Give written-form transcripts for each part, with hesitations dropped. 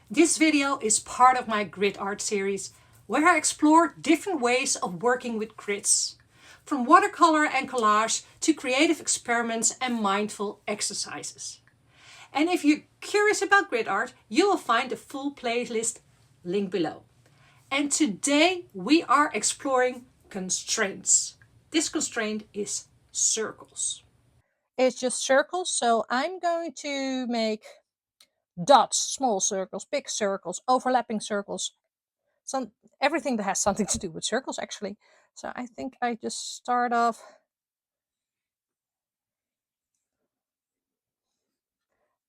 This video is part of my grid art series, where I explore different ways of working with grids, from watercolor and collage to creative experiments and mindful exercises. And if you're curious about grid art, you will find the full playlist link below. And today we are exploring constraints. This constraint is circles. It's just circles, so I'm going to make dots, small circles, big circles, overlapping circles, everything that has something to do with circles actually. So I think I just start off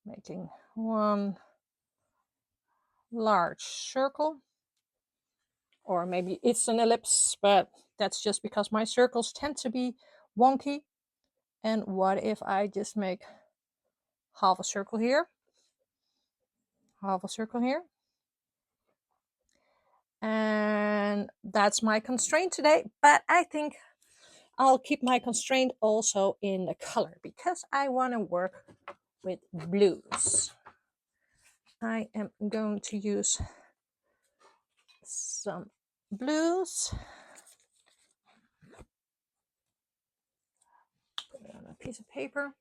making one large circle, or maybe it's an ellipse, but that's just because my circles tend to be wonky. And what if I just make half a circle here, half a circle here? And that's my constraint today, but I think I'll keep my constraint also in the color because I want to work with blues. I am going to use some blues. Put it on a piece of paper.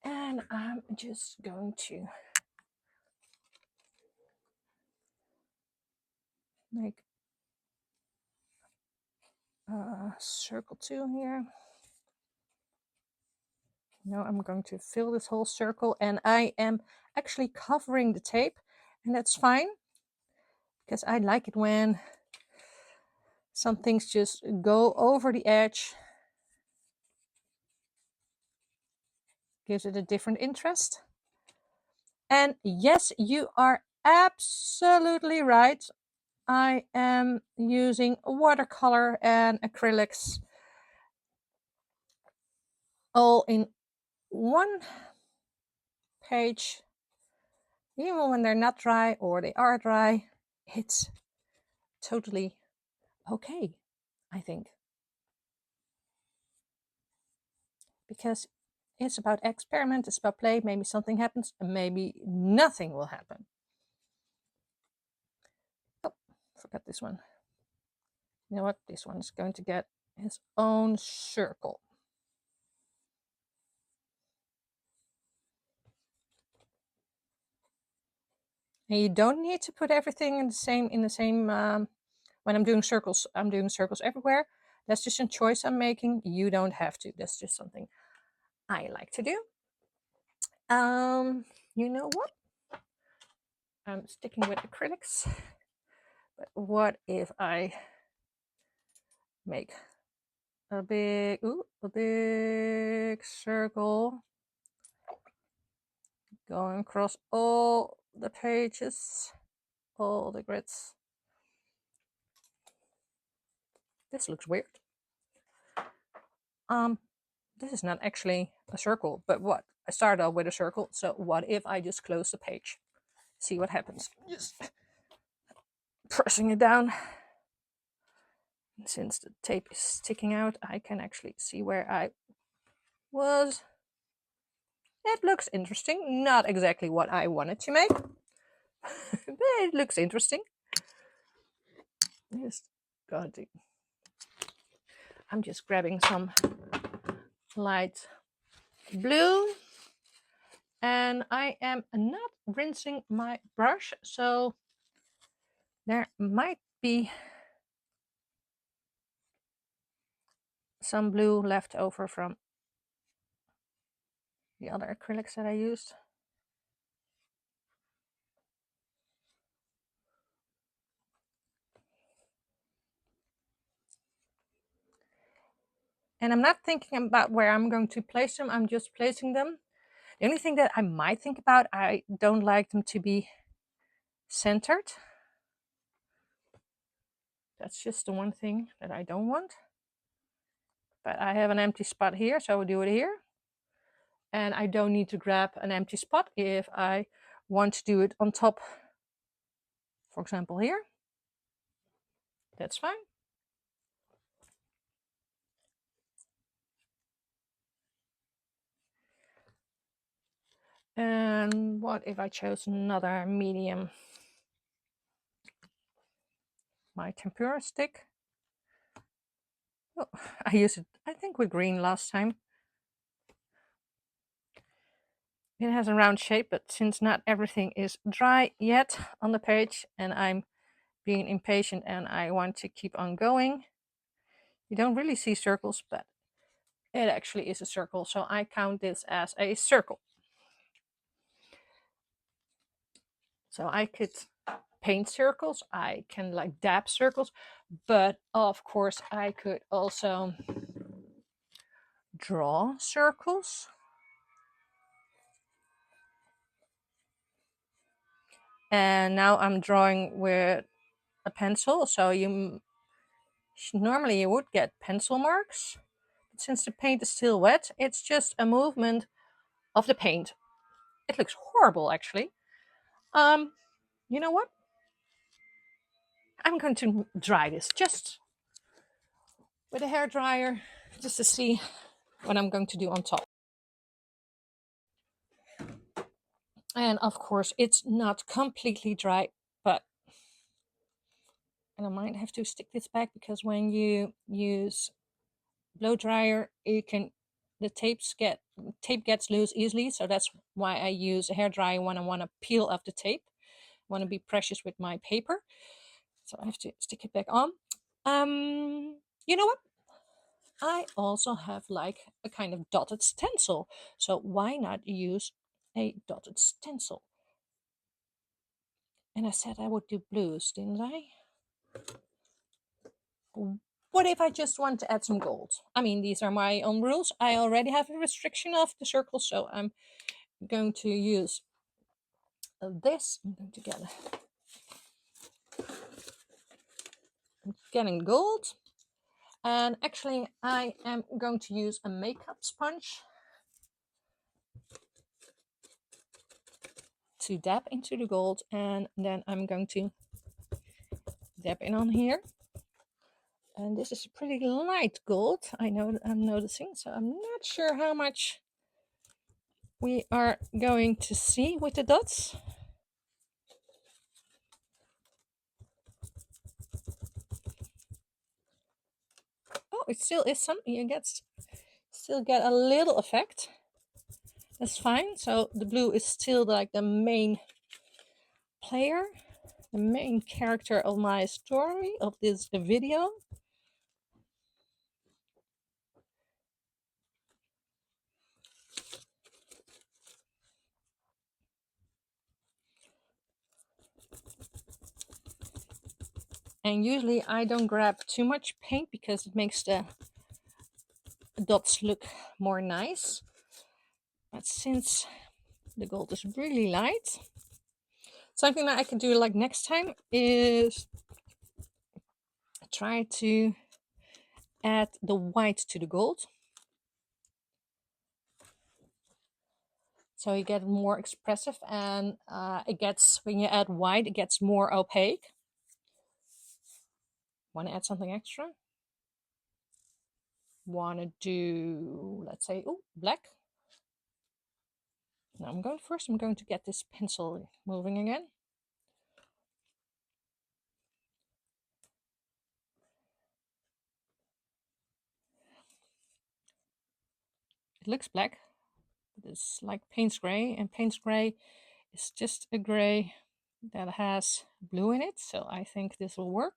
And I'm just going to make a circle 2 here. Now I'm going to fill this whole circle, and I am actually covering the tape, and that's fine because I like it when some things just go over the edge. Gives it a different interest. And yes, you are absolutely right. I am using watercolor and acrylics all in one page. Even when they're not dry or they are dry, it's totally okay, I think. Because it's about experiment, it's about play. Maybe something happens and maybe nothing will happen. Oh, forgot this one. You know what? This one's going to get its own circle. And you don't need to put everything in the same. When I'm doing circles everywhere. That's just a choice I'm making. You don't have to. That's just something I like to do. You know what? I'm sticking with acrylics. But what if I make a big circle going across all the pages, all the grids? This looks weird. This is not actually a circle, but what? I started off with a circle, so what if I just close the page? See what happens. Just pressing it down. Since the tape is sticking out, I can actually see where I was. It looks interesting. Not exactly what I wanted to make, but it looks interesting. Just gotta do. I'm just grabbing some light blue, and I am not rinsing my brush, so there might be some blue left over from the other acrylics that I used. And I'm not thinking about where I'm going to place them. I'm just placing them. The only thing that I might think about, I don't like them to be centered. That's just the one thing that I don't want. But I have an empty spot here, so I will do it here. And I don't need to grab an empty spot if I want to do it on top, for example here. That's fine. And what if I chose another medium? My tempera stick. Oh, I used it, I think, with green last time. It has a round shape, but since not everything is dry yet on the page and I'm being impatient and I want to keep on going, you don't really see circles, but it actually is a circle. So I count this as a circle. So I could paint circles, I can like dab circles, but of course I could also draw circles. And now I'm drawing with a pencil, so normally you would get pencil marks, but since the paint is still wet, it's just a movement of the paint. It looks horrible, actually. You know what? I'm going to dry this just with a hair dryer, just to see what I'm going to do on top. And of course, it's not completely dry, but and I might have to stick this back because when you use blow dryer, the tape gets loose easily. So that's why I use a hair dryer when I want to peel off the tape. I want to be precious with my paper, so I have to stick it back on. You know what? I also have like a kind of dotted stencil, so why not use a dotted stencil? And I said I would do blues, didn't I? What if I just want to add some gold? I mean, these are my own rules. I already have a restriction of the circle, so I'm going to use this. I'm going to get getting gold. And actually, I am going to use a makeup sponge to dab into the gold, and then I'm going to dab in on here. And this is a pretty light gold, I know, I'm noticing, so I'm not sure how much we are going to see with the dots. Oh, it still is some, you still get a little effect. That's fine. So the blue is still like the main player, the main character of my story, of this video. And usually I don't grab too much paint because it makes the dots look more nice. But since the gold is really light, something that I can do like next time is try to add the white to the gold. So you get more expressive, and it gets, when you add white, it gets more opaque. Want to add something extra? Want to do, let's say, oh, black. Now I'm going to get this pencil moving again. It looks black, but it's like Payne's gray, and Payne's gray is just a gray that has blue in it, so I think this will work.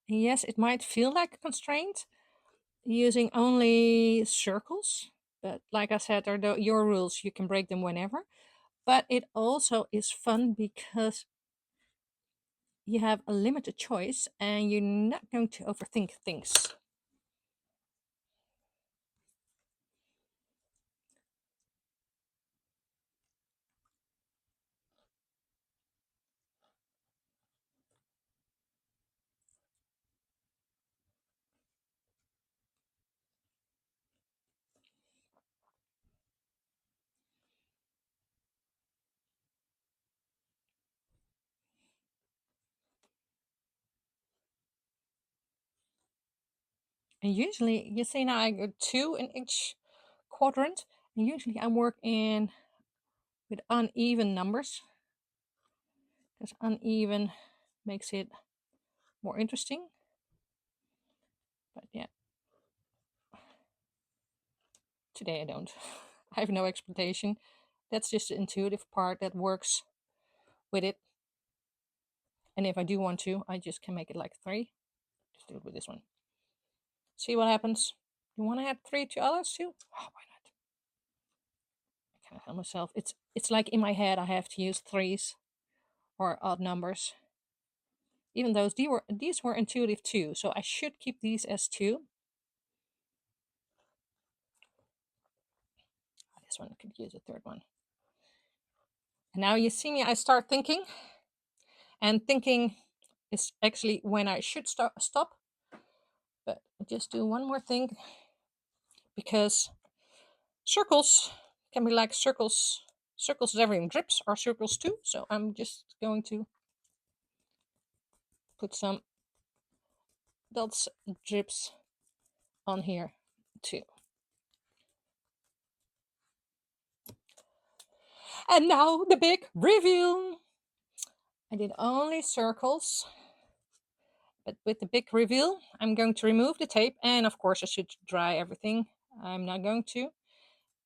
And yes, it might feel like a constraint using only circles, but like I said, they're your rules, you can break them whenever. But it also is fun because you have a limited choice and you're not going to overthink things. And usually, you see now I go 2 in each quadrant. And usually I work with uneven numbers, because uneven makes it more interesting. But yeah, today I don't. I have no expectation. That's just the intuitive part that works with it. And if I do want to, I just can make it like 3. Just do it with this one. See what happens. You want to add 3 to others too? Oh, why not? I can't help myself. It's like in my head I have to use 3s or odd numbers. Even though these were intuitive too, so I should keep these as 2. This one could use a 3rd one. And now you see me, I start thinking. And thinking is actually when I should stop. But I just do one more thing, because circles can be like circles. Circles that are in drips are circles too. So I'm just going to put some dots, drips on here too. And now the big reveal. I did only circles, but with the big reveal, I'm going to remove the tape, and of course I should dry everything. I'm not going to.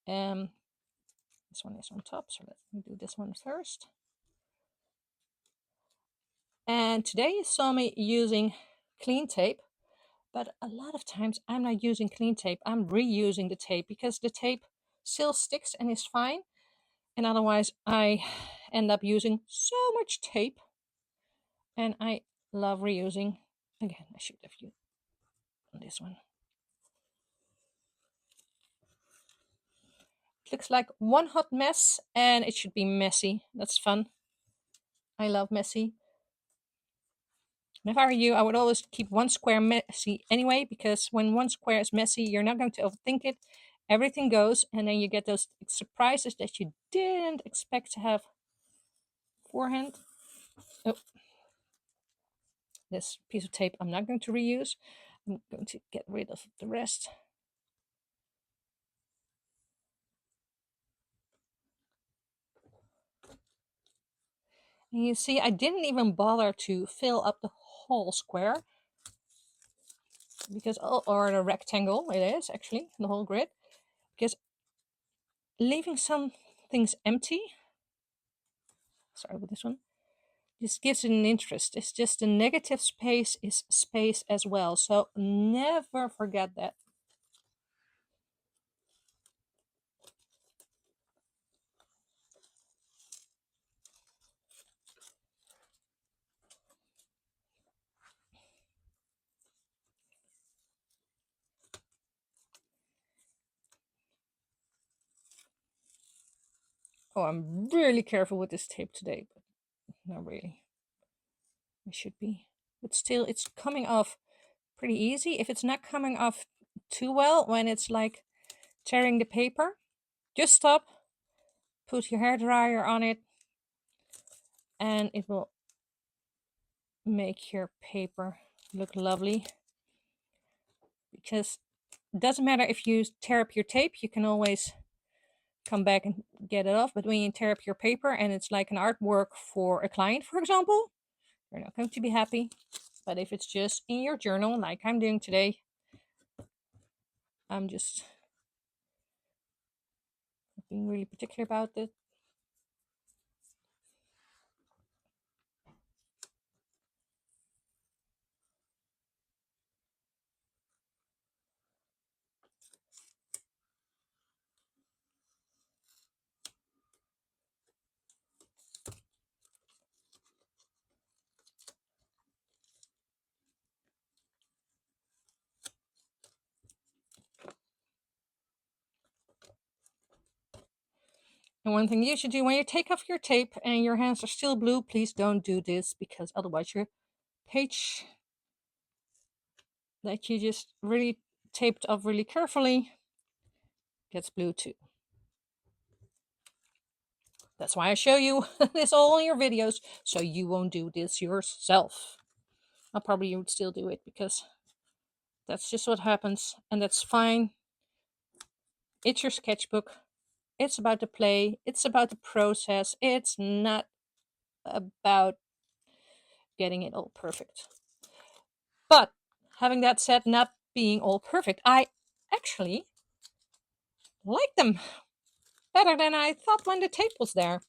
This one is on top, so let me do this one first. And today you saw me using clean tape, but a lot of times I'm not using clean tape. I'm reusing the tape, because the tape still sticks and is fine. And otherwise I end up using so much tape, and I love reusing. Again, I should have used on this one. It looks like one hot mess, and it should be messy. That's fun. I love messy. And if I were you, I would always keep one square messy anyway, because when one square is messy, you're not going to overthink it. Everything goes, and then you get those surprises that you didn't expect to have beforehand. Oh, this piece of tape I'm not going to reuse. I'm going to get rid of the rest. And you see, I didn't even bother to fill up the whole square, because, or the rectangle, it is actually the whole grid, because leaving some things empty, sorry with this one, this gives it an interest. It's just the negative space is space as well, so never forget that. Oh, I'm really careful with this tape today, but not really. It should be. But still, it's coming off pretty easy. If it's not coming off too well, when it's like tearing the paper, just stop, put your hairdryer on it, and it will make your paper look lovely. Because it doesn't matter if you tear up your tape, you can always come back and get it off. But when you tear up your paper and it's like an artwork for a client, for example, you're not going to be happy. But if it's just in your journal, like I'm doing today, I'm just being really particular about it. And one thing you should do when you take off your tape and your hands are still blue, please don't do this, because otherwise your page that you just really taped off really carefully gets blue too. That's why I show you this all in your videos, so you won't do this yourself. I probably would still do it, because That's just what happens, and that's fine. It's your sketchbook. It's about the play. It's about the process. It's not about getting it all perfect. But having that said, not being all perfect, I actually like them better than I thought when the tape was there.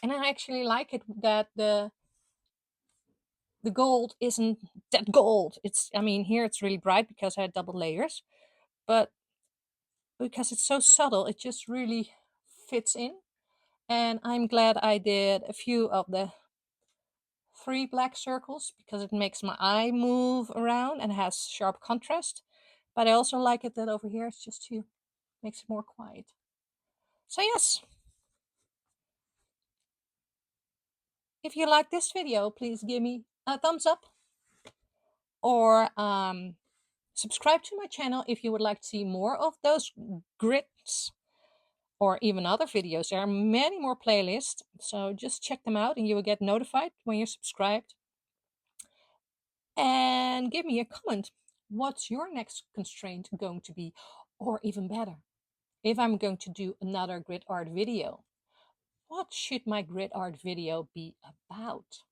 And I actually like it that the gold isn't that gold. It's, I mean, here it's really bright because I had double layers, but because it's so subtle, it just really fits in. And I'm glad I did a few of the 3 black circles because it makes my eye move around and has sharp contrast. But I also like it that over here it's just 2, makes it more quiet. So yes, if you like this video, please give me a thumbs up, or subscribe to my channel if you would like to see more of those grits or even other videos. There are many more playlists, so just check them out and you will get notified when you're subscribed. And give me a comment. What's your next constraint going to be? Or even better, if I'm going to do another grid art video, what should my grid art video be about?